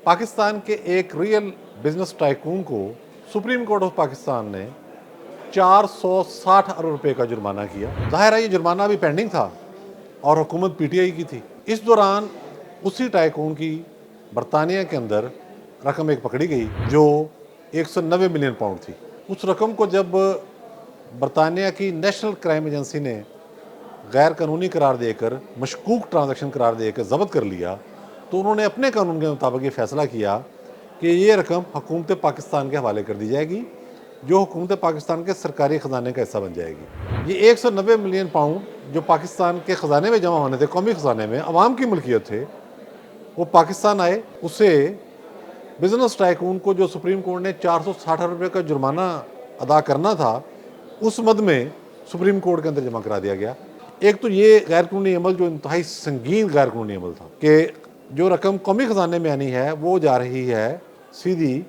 पाकिस्तान के एक real business tycoon को सुप्रीम कोर्ट ऑफ पाकिस्तान ने 460 अरब रुपए का जुर्माना किया। जाहिर है ये जुर्माना अभी पेंडिंग था और हुकूमत पीटीआई की थी। इस दौरान उसी टाइकून की बरतानिया के अंदर रकम एक पकड़ी गई जो 190 मिलियन पाउंड थी। उस रकम को जब बरतानिया की नेशनल क्राइम एजेंसी ने गैर कानूनी करार देकर, मशकूक ट्रांजैक्शन करार देकर ज़ब्त कर लिया, तो उन्होंने अपने कानून के मुताबिक ये फैसला किया कि ये रकम हुकूमत पाकिस्तान के हवाले कर दी जाएगी, जो हुकूमत पाकिस्तान के सरकारी ख़जाने का हिस्सा बन जाएगी। ये 190 मिलियन पाउंड जो पाकिस्तान के ख़जाने में जमा होने थे, कौमी ख़जाने में, अवाम की मिल्कियत थे, वो पाकिस्तान आए। उसे बिजनेस टाइकून को जो सुप्रीम कोर्ट ने 460 अरब रुपये का जुर्माना अदा करना था, उस मद में सुप्रीम कोर्ट के अंदर जमा करा दिया गया। एक तो ये गैर कानूनी अमल जो इंतहाई संगीन गैर कानूनी अमल था कि जो रकम कौमी ख़जाने में आनी है वो जा रही है सीधी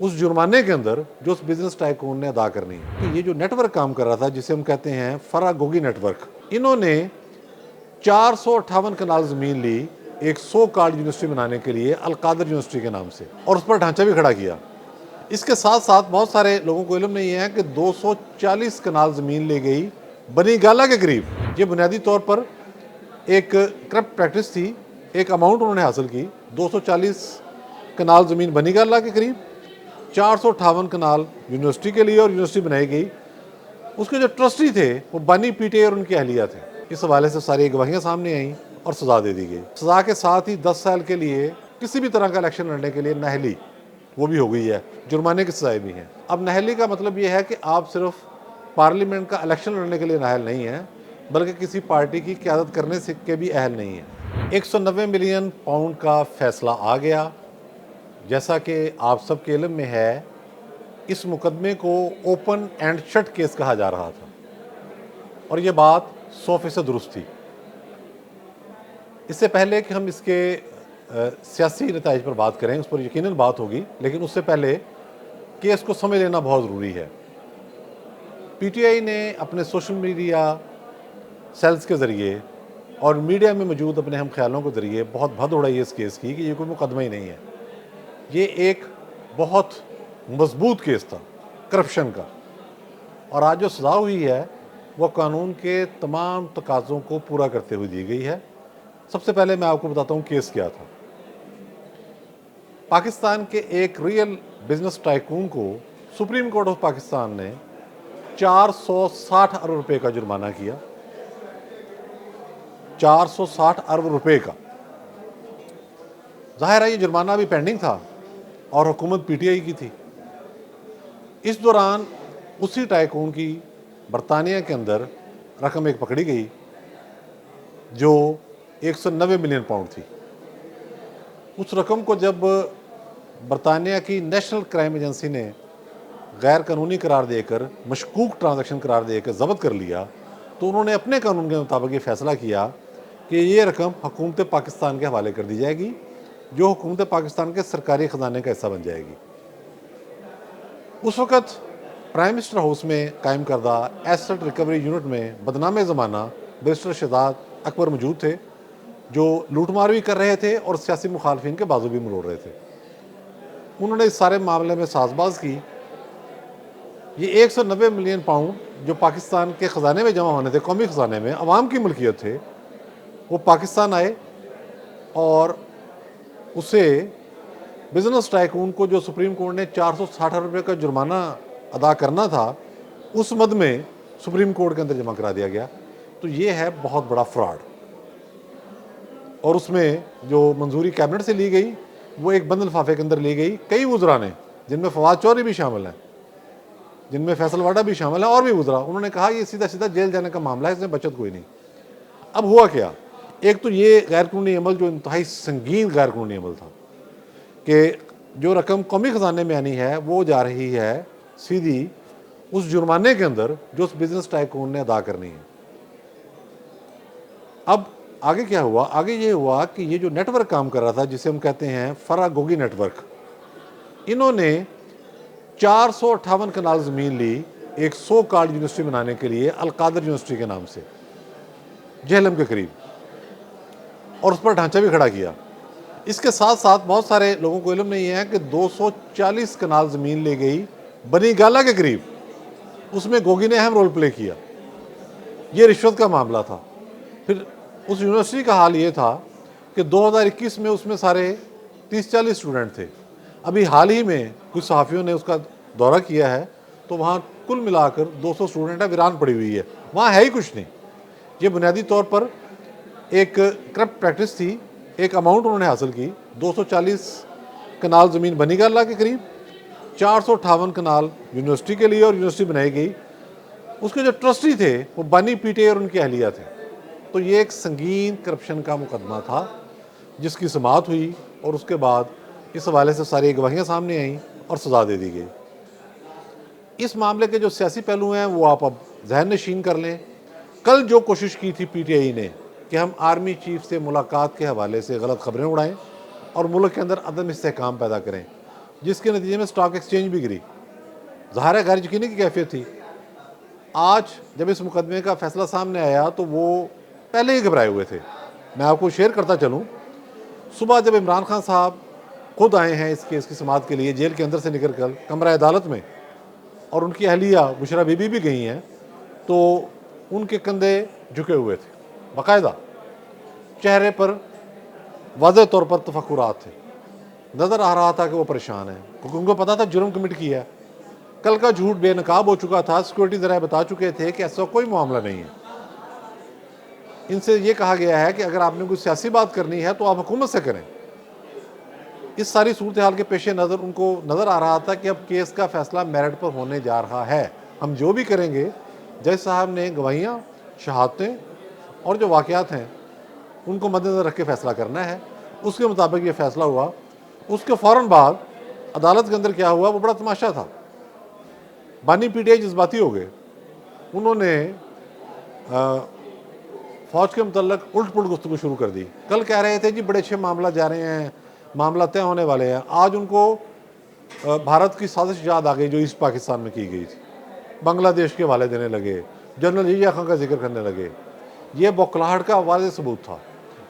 उस जुर्माने के अंदर जो उस बिजनेस टाइकून ने अदा करनी है। तो ये जो नेटवर्क काम कर रहा था, जिसे हम कहते हैं फरागोगी नेटवर्क, इन्होंने 458 कनाल ज़मीन ली एक 100 कार्ड यूनिवर्सिटी बनाने के लिए अलकादर यूनिवर्सिटी के नाम से, और उस पर ढांचा भी खड़ा किया। इसके साथ साथ बहुत सारे लोगों को इल्म नहीं है कि 240 कनाल ज़मीन ले गई बनी गाला के करीब। ये बुनियादी तौर पर एक करप्ट प्रैक्टिस थी। एक अमाउंट उन्होंने हासिल की 240 कनाल ज़मीन बनी गाला के करीब, 458 कनाल यूनिवर्सिटी के लिए, और यूनिवर्सिटी बनाई गई। उसके जो ट्रस्टी थे वो बानी पीटे और उनकी अहलिया थे। इस हवाले से सारी गवाहियाँ सामने आईं और सज़ा दे दी गई। सज़ा के साथ ही 10 साल के लिए किसी भी तरह का इलेक्शन लड़ने के लिए नाअहली वो भी हो गई है, जुर्माने की सजाएं भी हैं। अब नाअहली का मतलब ये है कि आप सिर्फ पार्लियामेंट का इलेक्शन लड़ने के लिए नाअहल नहीं है, बल्कि किसी पार्टी की क़यादत करने से के भी अहल नहीं है। 190 मिलियन पाउंड का फैसला आ गया। जैसा कि आप सबके इल्म में है, इस मुकदमे को ओपन एंड शट केस कहा जा रहा था और ये बात 100% दुरुस्त थी। इससे पहले कि हम इसके सियासी नताइज पर बात करें, उस पर यकीनन बात होगी, लेकिन उससे पहले केस को समझ लेना बहुत ज़रूरी है। पीटीआई ने अपने सोशल मीडिया सेल्स के ज़रिए और मीडिया में मौजूद अपने हम ख्यालों के ज़रिए बहुत भद उड़ाई इस केस की कि ये कोई मुकदमा ही नहीं है। ये एक बहुत मजबूत केस था करप्शन का, और आज जो सज़ा हुई है वो कानून के तमाम तकाज़ों को पूरा करते हुए दी गई है। सबसे पहले मैं आपको बताता हूँ केस क्या था। पाकिस्तान के एक रियल बिजनेस टाइकून को सुप्रीम कोर्ट ऑफ पाकिस्तान ने 460 अरब रुपए का जुर्माना किया। 460 अरब रुपए का। जाहिर है ये जुर्माना अभी पेंडिंग था और हुकूमत पीटीआई की थी। इस दौरान उसी टाइकून की बरतानिया के अंदर रकम एक पकड़ी गई जो 190 मिलियन पाउंड थी। उस रकम को जब बरतानिया की नेशनल क्राइम एजेंसी ने गैर कानूनी करार देकर, मशकूक ट्रांजैक्शन करार देकर ज़ब्त कर लिया, तो उन्होंने अपने कानून के मुताबिक ये फैसला किया कि ये रकम हुकूमत पाकिस्तान के हवाले कर दी जाएगी, जो हुकूमत पाकिस्तान के सरकारी ख़जाने का हिस्सा बन जाएगी। उस वक़्त प्राइम मिनिस्टर हाउस में कायम करदा एसेट रिकवरी यूनिट में बदनाम ज़माना बैरिस्टर शहजाद अकबर मौजूद थे, जो लूटमार भी कर रहे थे और सियासी मुखालफिन के बाजू भी मरोड़ रहे थे। उन्होंने इस सारे मामले में साजबाज की। ये 190 मिलियन पाउंड जो पाकिस्तान के ख़जाने में जमा होने थे, कौमी ख़जाने में, अवाम की मिल्कियत थे, वो पाकिस्तान आए और उसे बिजनेस टाइकून को जो सुप्रीम कोर्ट ने 460 अरब रुपये का जुर्माना अदा करना था, उस मद में सुप्रीम कोर्ट के अंदर जमा करा दिया गया। तो ये है बहुत बड़ा फ्रॉड। और उसमें जो मंजूरी कैबिनेट से ली गई वो एक बंद लिफाफे के अंदर ली गई कई वज़रा ने, जिनमें फवाद चौधरी भी शामिल हैं, जिनमें फैसल वाडा भी शामिल है, और भी वज़रा। उन्होंने कहा ये सीधा सीधा जेल जाने का मामला है, इसमें बचत कोई नहीं। अब हुआ क्या? एक तो ये गैर कानूनी अमल जो इंतहाई संगीन गैर कानूनी अमल था कि जो रकम कौमी ख़जाने में आनी है वो जा रही है सीधी उस जुर्माने के अंदर जो उस बिजनेस टाइकून ने अदा करनी है। अब आगे क्या हुआ? आगे ये हुआ कि ये जो नेटवर्क काम कर रहा था, जिसे हम कहते हैं फरागोगी नेटवर्क, इन्होंने 458 कनाल ज़मीन ली एक 100 कार्ड यूनिवर्सिटी बनाने के लिए अलकादर यूनिवर्सिटी के नाम से, जेहलम के करीब, और उस पर ढांचा भी खड़ा किया। इसके साथ साथ बहुत सारे लोगों को इल्म नहीं है कि 240 कनाल ज़मीन ले गई बनी गाला के करीब, उसमें गोगी ने अहम रोल प्ले किया। ये रिश्वत का मामला था। फिर उस यूनिवर्सिटी का हाल ये था कि 2021 में उसमें सारे 30-40 स्टूडेंट थे। अभी हाल ही में कुछ सहाफ़ियों ने उसका दौरा किया है, तो वहाँ कुल मिलाकर 200 स्टूडेंट है, वीरान पड़ी हुई है, वहाँ है ही कुछ नहीं। ये बुनियादी तौर पर एक करप्ट प्रैक्टिस थी। एक अमाउंट उन्होंने हासिल की, 240 कनाल ज़मीन बनी गाला के करीब, 458 कनाल यूनिवर्सिटी के लिए और यूनिवर्सिटी बनाई गई। उसके जो ट्रस्टी थे वो बानी पीटीआई और उनकी अहलिया थे। तो ये एक संगीन करप्शन का मुकदमा था जिसकी समाअत हुई और उसके बाद इस हवाले से सारी गवाहियाँ सामने आईं और सज़ा दे दी गई। इस मामले के जो सियासी पहलू हैं वो आप अब जहन नशीन कर लें। कल जो कोशिश की थी पीटीआई ने कि हम आर्मी चीफ से मुलाकात के हवाले से गलत खबरें उड़ाएं और मुल्क के अंदर अदम इस्तेहकाम पैदा करें, जिसके नतीजे में स्टॉक एक्सचेंज भी गिरी, ज़ाहिर है गैर यकीनी की कैफियत थी। आज जब इस मुकदमे का फैसला सामने आया तो वो पहले ही घबराए हुए थे। मैं आपको शेयर करता चलूँ, सुबह जब इमरान खान साहब खुद आए हैं इस केस की समाअत के लिए जेल के अंदर से निकल कर कमरा अदालत में, और उनकी अहलिया बुशरा बीबी भी गई हैं, तो उनके कंधे झुके हुए थे, बाकायदा चेहरे पर वाज़ेह तौर पर तफक्कुरात थे। नज़र आ रहा था कि वो परेशान हैं, क्योंकि उनको पता था जुर्म कमिट किया है। कल का झूठ बेनकाब हो चुका था, सिक्योरिटी ज़राए बता चुके थे कि ऐसा कोई मामला नहीं है। इनसे ये कहा गया है कि अगर आपने कोई सियासी बात करनी है तो आप हुकूमत से करें। इस सारी सूरत हाल के पेश नज़र उनको नज़र आ रहा था कि अब केस का फैसला मेरिट पर होने जा रहा है। हम जो भी करेंगे, जज साहब ने गवाहियाँ, शहादतें और जो वाक़यात हैं उनको मद्देनज़र रख के फ़ैसला करना है। उसके मुताबिक ये फ़ैसला हुआ। उसके फ़ौरन बाद अदालत के अंदर क्या हुआ वो बड़ा तमाशा था। बानी पीटीआई जज्बाती हो गए। उन्होंने फ़ौज के मतलब उल्ट पुलट गुफ्तगू शुरू कर दी। कल कह रहे थे जी बड़े अच्छे मामला जा रहे हैं, मामला तय होने वाले हैं। आज उनको भारत की साजिश याद आ गई जो ईस्ट पाकिस्तान में की गई थी। बांग्लादेश के हवाले देने लगे, जनरल जिया खां का जिक्र करने लगे। ये बौखलाहट का वाज़ेह सबूत था।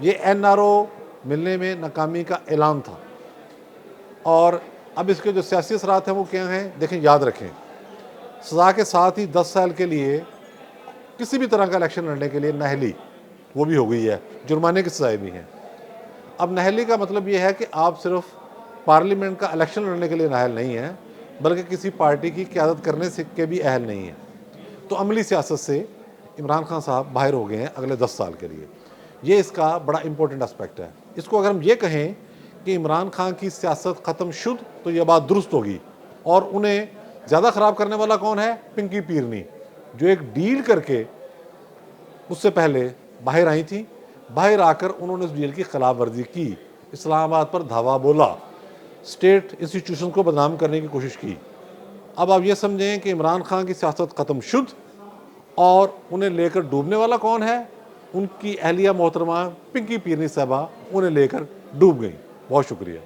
ये एनआरओ मिलने में नाकामी का ऐलान था। और अब इसके जो सियासी असरात हैं वो क्या हैं, देखें, याद रखें, सज़ा के साथ ही 10 साल के लिए किसी भी तरह का इलेक्शन लड़ने के लिए नाअहली वो भी हो गई है, जुर्माने की सज़ाएँ भी हैं। अब नाअहली का मतलब ये है कि आप सिर्फ पार्लियामेंट का इलेक्शन लड़ने के लिए नाअहल नहीं हैं, बल्कि किसी पार्टी की क़यादत करने से के भी अहल नहीं हैं। तो अमली सियासत से इमरान खान साहब बाहर हो गए हैं अगले 10 साल के लिए। ये इसका बड़ा इंपॉर्टेंट एस्पेक्ट है। इसको अगर हम ये कहें कि इमरान खान की सियासत ख़त्म शुद्ध, तो यह बात दुरुस्त होगी। और उन्हें ज़्यादा ख़राब करने वाला कौन है? पिंकी पीरनी, जो एक डील करके उससे पहले बाहर आई थी। बाहर आकर उन्होंने उस डील की खिलाफ वर्जी की, इस्लामाबाद पर धावा बोला, स्टेट इंस्टीट्यूशन को बदनाम करने की कोशिश की। अब आप ये समझें कि इमरान खान की सियासत ख़त्म शुद्ध, और उन्हें लेकर डूबने वाला कौन है? उनकी अहलिया मोहतरमा पिंकी पीरनी साहबा उन्हें लेकर डूब गई। बहुत शुक्रिया।